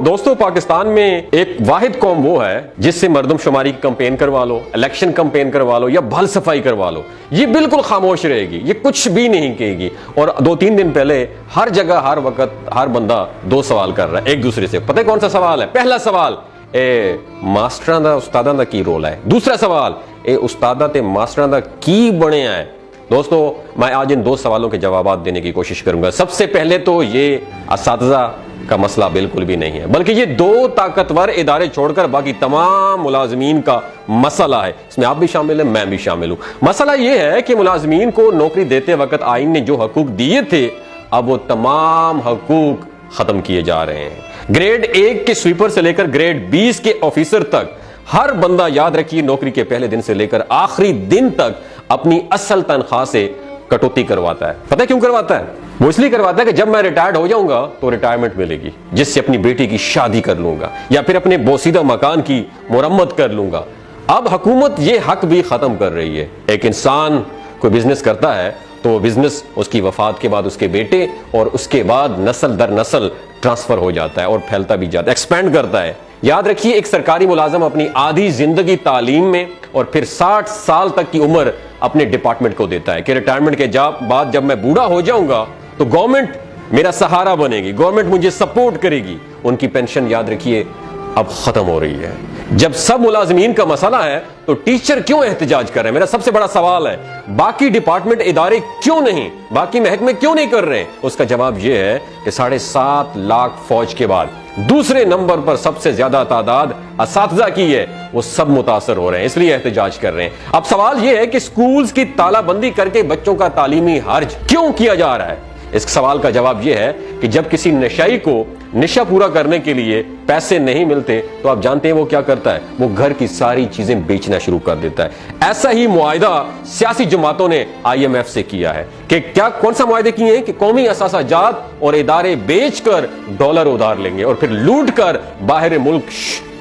दोस्तों, पाकिस्तान में एक वाहिद कौम वो है जिससे मरदमशुमारी की कैंपेन करवा लो, इलेक्शन कैंपेन करवा लो या भल सफाई करवा लो, ये बिल्कुल खामोश रहेगी, ये कुछ भी नहीं कहेगी। और 2-3 दिन पहले हर जगह हर वक्त हर बंदा 2 सवाल कर रहा है एक दूसरे से। पता है कौन सा सवाल है? पहला सवाल, मास्टरां दा उस्तादां दा की रोल है। दूसरा सवाल, उस्तादां ते मास्टरां दा की बने है। दोस्तों, मैं आज इन 2 सवालों के जवाब देने की कोशिश करूंगा। सबसे पहले तो ये असातिज़ा का मसला बिल्कुल भी नहीं है, बल्कि ये 2 ताकतवर इदारे छोड़कर बाकी तमाम मुलाजमीन का मसला है। इसमें आप भी शामिल हैं, मैं भी शामिल हूं। मसला ये है कि मुलाजमीन को नौकरी देते वक्त आईन ने जो हकूक दिए थे, अब वो तमाम हकूक खत्म किए जा रहे हैं। ग्रेड 1 के स्वीपर से लेकर ग्रेड 20 के ऑफिसर तक हर बंदा, याद रखिए, नौकरी के पहले दिन से लेकर आखिरी दिन तक अपनी असल तनख्वाह से कटौती करवाता है। पता है क्यों करवाता है? वो इसलिए करवाता है कि जब मैं रिटायर्ड हो जाऊंगा तो रिटायरमेंट मिलेगी, जिससे अपनी बेटी की शादी कर लूंगा या फिर अपने बोसीदा मकान की मुरम्मत कर लूंगा। अब हुकूमत ये हक भी खत्म कर रही है। एक इंसान कोई बिजनेस करता है तो बिजनेस उसकी वफात के बाद उसके बेटे और उसके बाद नस्ल दर नस्ल ट्रांसफर हो जाता है और फैलता भी जाता है, एक्सपेंड करता है। याद रखिए, एक सरकारी मुलाजम अपनी आधी जिंदगी तालीम में और फिर 60 साल तक की उम्र अपने डिपार्टमेंट को देता है कि रिटायरमेंट के बाद जब मैं बूढ़ा हो जाऊंगा तो गवर्नमेंट मेरा सहारा बनेगी, गवर्नमेंट मुझे सपोर्ट करेगी। उनकी पेंशन, याद रखिए, अब खत्म हो रही है। जब सब मुलाजमीन का मसला है तो टीचर क्यों एहतजाज कर रहे हैं? मेरा सबसे बड़ा सवाल है, बाकी डिपार्टमेंट इदारे क्यों नहीं, बाकी महकमे क्यों नहीं कर रहे हैं? उसका जवाब यह है कि 7.5 लाख फौज के बाद दूसरे नंबर पर सबसे ज्यादा तादाद असातिज़ा की है। वो सब मुतासर हो रहे हैं, इसलिए एहतजाज कर रहे हैं। अब सवाल यह है कि स्कूल्स की तालाबंदी करके बच्चों का तालीमी हर्ज क्यों किया जा रहा है? इस सवाल का जवाब यह है कि जब किसी नशाई को नशा पूरा करने के लिए पैसे नहीं मिलते तो आप जानते हैं वो क्या करता है? वो घर की सारी चीजें बेचना शुरू कर देता है। ऐसा ही मुआहिदा सियासी जमातों ने IMF से किया है कि क्या, कौन सा मुआहिदे किए हैं कि कौमी असासाजात और इदारे बेचकर डॉलर उधार लेंगे और फिर लूट कर बाहर मुल्क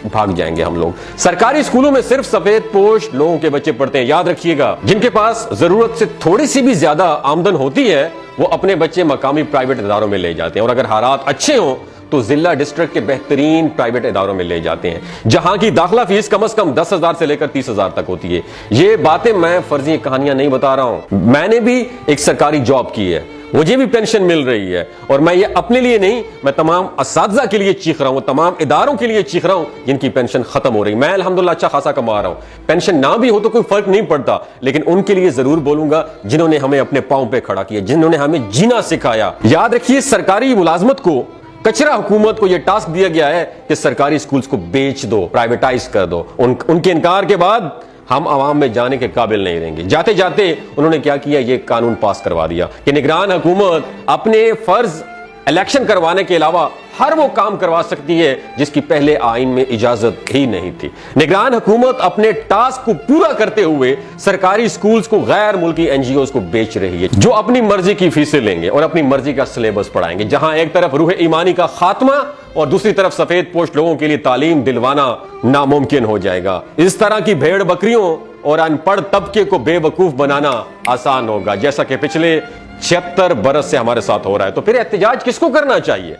भाग जाएंगे हम लोग। सरकारी स्कूलों में सिर्फ सफेद पोश लोगों के बच्चे पढ़ते हैं। याद रखिएगा, जिनके पास जरूरत से थोड़ी सी भी ज्यादा आमदन होती है वो अपने बच्चे मकामी प्राइवेट इदारों में ले जाते हैं, और अगर हालात अच्छे हों तो जिला डिस्ट्रिक्ट के बेहतरीन प्राइवेट इदारों में ले जाते हैं, जहां की दाखिला फीस कम से कम 10,000 से लेकर 30,000 तक होती है। ये बातें मैं फर्जी कहानियां नहीं बता रहा हूं। मैंने भी एक सरकारी जॉब की है, मुझे भी पेंशन मिल रही है, और मैं ये अपने लिए नहीं, मैं तमाम असातिज़ा के लिए चीख रहा हूं, तमाम इदारों के लिए चीख रहा हूं जिनकी पेंशन खत्म हो रही। मैं अल्हम्दुलिल्लाह अच्छा खासा कमा रहा हूं, पेंशन ना भी हो तो कोई फर्क नहीं पड़ता, लेकिन उनके लिए जरूर बोलूंगा जिन्होंने हमें अपने पांव पे खड़ा किया, जिन्होंने हमें जीना सिखाया। याद रखिए, सरकारी मुलाजमत को, कचरा हुकूमत को यह टास्क दिया गया है कि सरकारी स्कूल्स को बेच दो, प्राइवेटाइज कर दो। उनके इनकार के बाद हम आवाम में जाने के काबिल नहीं रहेंगे। जाते जाते उन्होंने क्या किया? ये कानून पास करवा दिया कि निगरान हुकूमत अपने फर्ज इलेक्शन करवाने के अलावा हर वो काम करवा सकती है जिसकी पहले आईन में इजाजत ही नहीं थी। निगरान हुकूमत अपने टास्क को पूरा करते हुए सरकारी स्कूल्स को गैर मुल्की NGOs को बेच रही है, जो अपनी मर्जी की फीसें लेंगे और अपनी मर्जी का सिलेबस पढ़ाएंगे, जहां एक तरफ रूह ईमानी का खात्मा और दूसरी तरफ सफेद पोश लोगों के लिए तालीम दिलवाना नामुमकिन हो जाएगा। इस तरह की भेड़ बकरियों और अनपढ़ तबके को बेवकूफ बनाना आसान होगा, जैसा कि पिछले 76 बरस से हमारे साथ हो रहा है। तो फिर एहतजाज किसको करना चाहिए?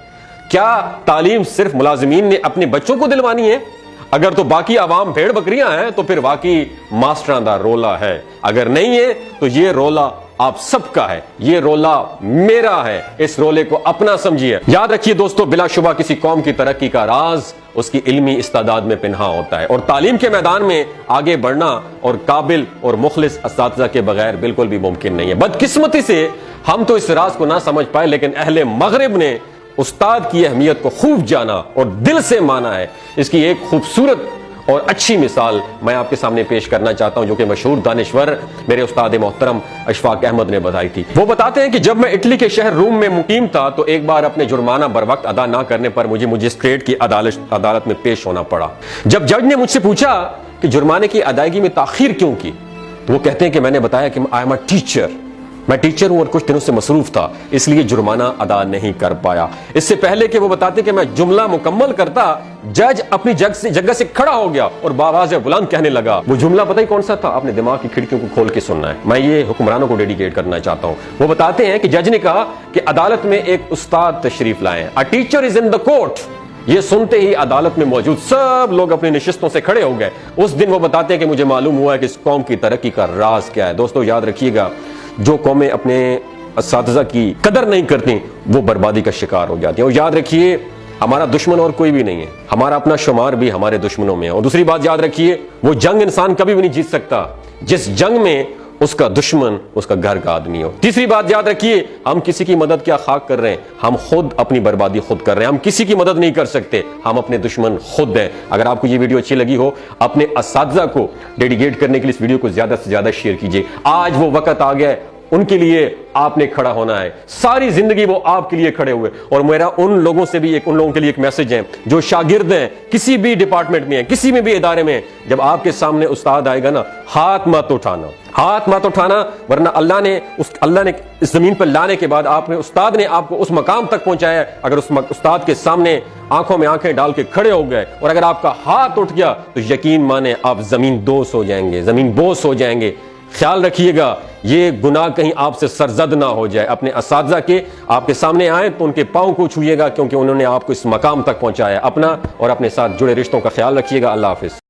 क्या तालीम सिर्फ मुलाजिमीन ने अपने बच्चों को दिलवानी है? अगर तो बाकी आवाम भेड़ बकरियां हैं तो फिर वाकई मास्टरां दा रोला है। अगर नहीं है तो ये रोला आप सबका है, ये रोला मेरा है। इस रोले को अपना समझिए। याद रखिए दोस्तों, बिलाशुबा किसी कौम की तरक्की का राज उसकी इल्मी इस्तादाद में पिन्हा होता है, और तालीम के मैदान में आगे बढ़ना और काबिल और मुखलिस असातिज़ा के बगैर बिल्कुल भी मुमकिन नहीं है। बदकिस्मती से हम तो इस राज को ना समझ पाए, लेकिन अहले मगरिब ने उस्ताद की अहमियत को खूब जाना और दिल से माना है। इसकी एक खूबसूरत और अच्छी मिसाल मैं आपके सामने पेश करना चाहता हूं, जो कि मशहूर दानिश्वर मेरे उस्ताद मोहतरम अशफाक अहमद ने बताई थी। वो बताते हैं कि जब मैं इटली के शहर रोम में मुकीम था तो एक बार अपने जुर्माना बर वक्त अदा ना करने पर मुझे मजिस्ट्रेट की अदालत में पेश होना पड़ा। जब जज ने मुझसे पूछा कि जुर्माने की अदायगी में ताखीर क्यों की, तो वो कहते हैं कि मैंने बताया कि आई एम अ टीचर, मैं टीचर हूं और कुछ दिनों से मसरूफ था, इसलिए जुर्माना अदा नहीं कर पाया। इससे पहले कि वो बताते कि मैं जुमला मुकम्मल करता, जज अपनी जगह से खड़ा हो गया और बावाज़ बुलंद कहने लगा। वो जुमला पता ही कौन सा था? अपने दिमाग की खिड़कियों को खोल के सुनना है। मैं ये हुक्मरानों को डेडिकेट करना चाहता हूं। वो बताते हैं कि जज ने कहा कि अदालत में एक उस्ताद तशरीफ लाए, a teacher is in the court. ये सुनते ही अदालत में मौजूद सब लोग अपनी नशिस्तों से खड़े हो गए। उस दिन वो बताते हैं कि मुझे मालूम हुआ है कि इस कौम की तरक्की का राज क्या है। दोस्तों याद रखिएगा, जो कौमें अपने असातिज़ा की कदर नहीं करती वो बर्बादी का शिकार हो जाती है। और याद रखिए, हमारा दुश्मन और कोई भी नहीं है, हमारा अपना शुमार भी हमारे दुश्मनों में है। और दूसरी बात याद रखिए, वो जंग इंसान कभी भी नहीं जीत सकता जिस जंग में उसका दुश्मन उसका घर का आदमी हो। तीसरी बात याद रखिए, हम किसी की मदद क्या खाक कर रहे हैं, हम खुद अपनी बर्बादी खुद कर रहे हैं। हम किसी की मदद नहीं कर सकते, हम अपने दुश्मन खुद हैं। अगर आपको ये वीडियो अच्छी लगी हो, अपने असातिज़ा को डेडिकेट करने के लिए इस वीडियो को ज्यादा से ज्यादा शेयर कीजिए। आज वो वक्त आ गया है, उनके लिए आपने खड़ा होना है। सारी जिंदगी वो आपके लिए खड़े हुए। और मेरा उन लोगों से भी उन लोगों के लिए एक मैसेज है जो शागिर्द हैं, किसी भी डिपार्टमेंट में है, किसी में भी इदारे में है, जब आपके सामने उस्ताद आएगा ना, हाथ मत उठाना, हाथ मत उठाना, वरना अल्लाह ने इस जमीन पर लाने के बाद उस्ताद ने आपको उस मकाम तक पहुंचाया। अगर उस उस्ताद के सामने आंखों में आंखें डाल के खड़े हो गए और अगर आपका हाथ उठ गया तो यकीन माने आप जमीन दोष हो जाएंगे, जमीन बोस हो जाएंगे। ख्याल रखिएगा, ये गुनाह कहीं आपसे सरजद ना हो जाए। अपने असातिज़ा के आपके सामने आए तो उनके पांव को छूइएगा, क्योंकि उन्होंने आपको इस मकाम तक पहुंचाया। अपना और अपने साथ जुड़े रिश्तों का ख्याल रखिएगा। अल्लाह हाफिज।